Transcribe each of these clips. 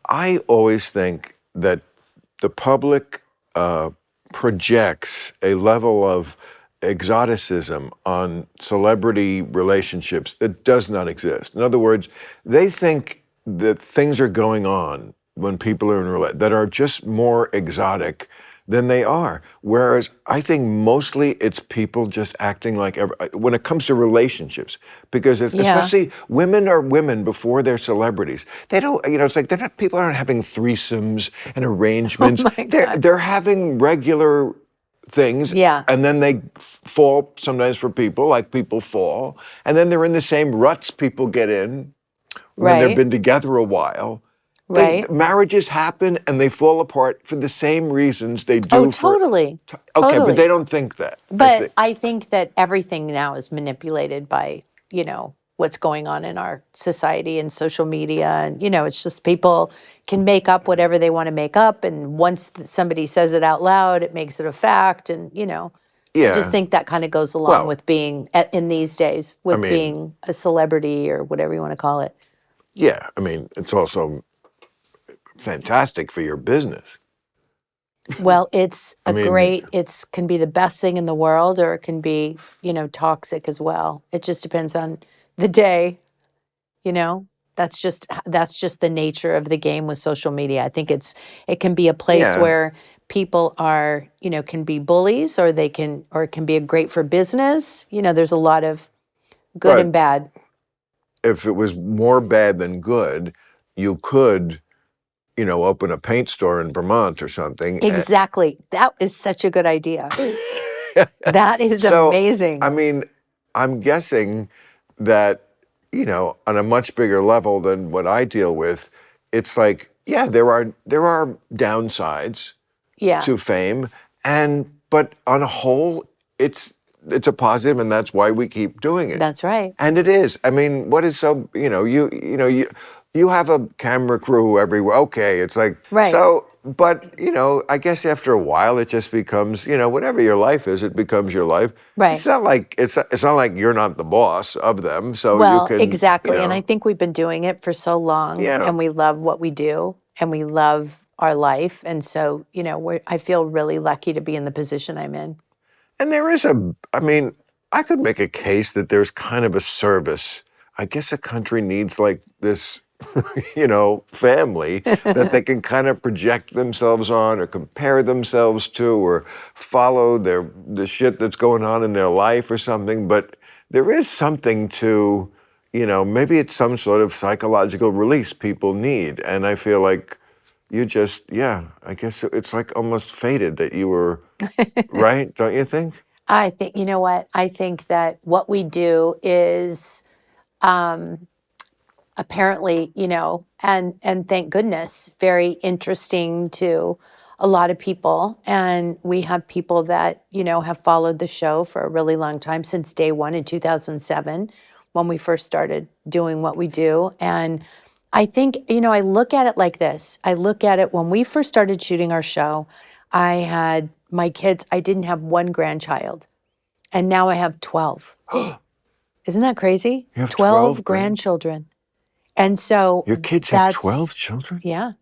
I always think that the public projects a level of exoticism on celebrity relationships that does not exist. In other words, they think that things are going on when people are in that are just more exotic than they are. Whereas I think mostly it's people just acting like, when it comes to relationships, because especially women are women before they're celebrities. They don't, it's like people aren't having threesomes and arrangements. Oh my God. They're having regular things, and then they fall sometimes for people, like people fall, and then they're in the same ruts people get in when they've been together a while. Marriages happen and they fall apart for the same reasons they do. Oh, totally. Okay, but they don't think that. But I think that everything now is manipulated by, what's going on in our society and social media. And, it's just people can make up whatever they want to make up. And once somebody says it out loud, it makes it a fact. And, I just think that kind of goes along with being, in these days, with being a celebrity or whatever you want to call it. Yeah, it's also fantastic for your business. Well, it's it can be the best thing in the world, or it can be, toxic as well. It just depends on the day, that's just the nature of the game with social media. I think it can be a place where people are, can be bullies, or it can be great for business. There's a lot of good and bad. If it was more bad than good, you could open a paint store in Vermont or something. Exactly. That is such a good idea. That is amazing. I'm guessing that, on a much bigger level than what I deal with, it's like, there are downsides to fame, but on a whole, it's a positive, and that's why we keep doing it. That's right. And it is. What is so, you have a camera crew everywhere. Okay, it's like, so, but, I guess after a while it just becomes, whatever your life is, it becomes your life. Right. It's not like you're not the boss of them, so you can. Exactly. And I think we've been doing it for so long, and we love what we do, and we love our life. And so, I feel really lucky to be in the position I'm in. And there is I could make a case that there's kind of a service. I guess a country needs like this, family that they can kind of project themselves on, or compare themselves to, or follow the shit that's going on in their life or something. But there is something to, maybe it's some sort of psychological release people need. And I feel like you just, I guess it's like almost fated that you were, right? Don't you think? I think, you know what? I think that what we do is apparently, and thank goodness, very interesting to a lot of people. And we have people that, have followed the show for a really long time, since day one in 2007, when we first started doing what we do. And I think, I look at it like this. I look at it when we first started shooting our show, I had my kids, I didn't have one grandchild. And now I have 12. Isn't that crazy? You have 12 grandchildren. And so your kids have 12 children? Yeah.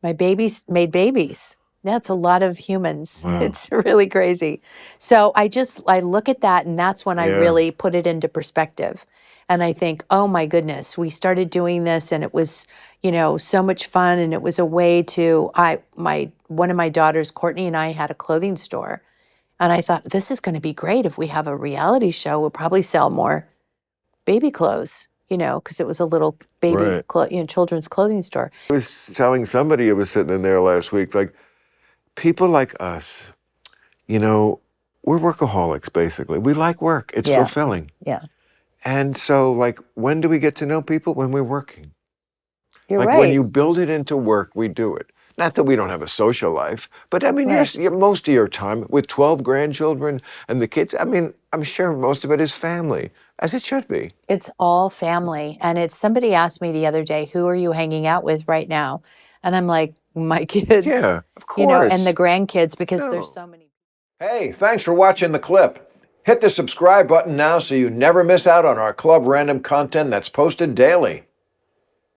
My babies made babies. That's a lot of humans. Wow. It's really crazy. So I look at that, and that's when I really put it into perspective. And I think, oh my goodness, we started doing this, and it was, so much fun. And it was a way to, one of my daughters, Courtney, and I had a clothing store. And I thought, this is going to be great. If we have a reality show, we'll probably sell more baby clothes, because it was a little baby, children's clothing store. I was telling somebody who was sitting in there last week, like, people like us, we're workaholics, basically. We like work. It's fulfilling. Yeah. And so, like, when do we get to know people? When we're working. You're right. Like, when you build it into work, we do it. Not that we don't have a social life, but you're most of your time with 12 grandchildren and the kids. I'm sure most of it is family, as it should be. It's all family. And somebody asked me the other day, who are you hanging out with right now? And I'm like, my kids. Yeah, of course. And the grandkids, because there's so many. Hey, thanks for watching the clip. Hit the subscribe button now so you never miss out on our Club Random content that's posted daily.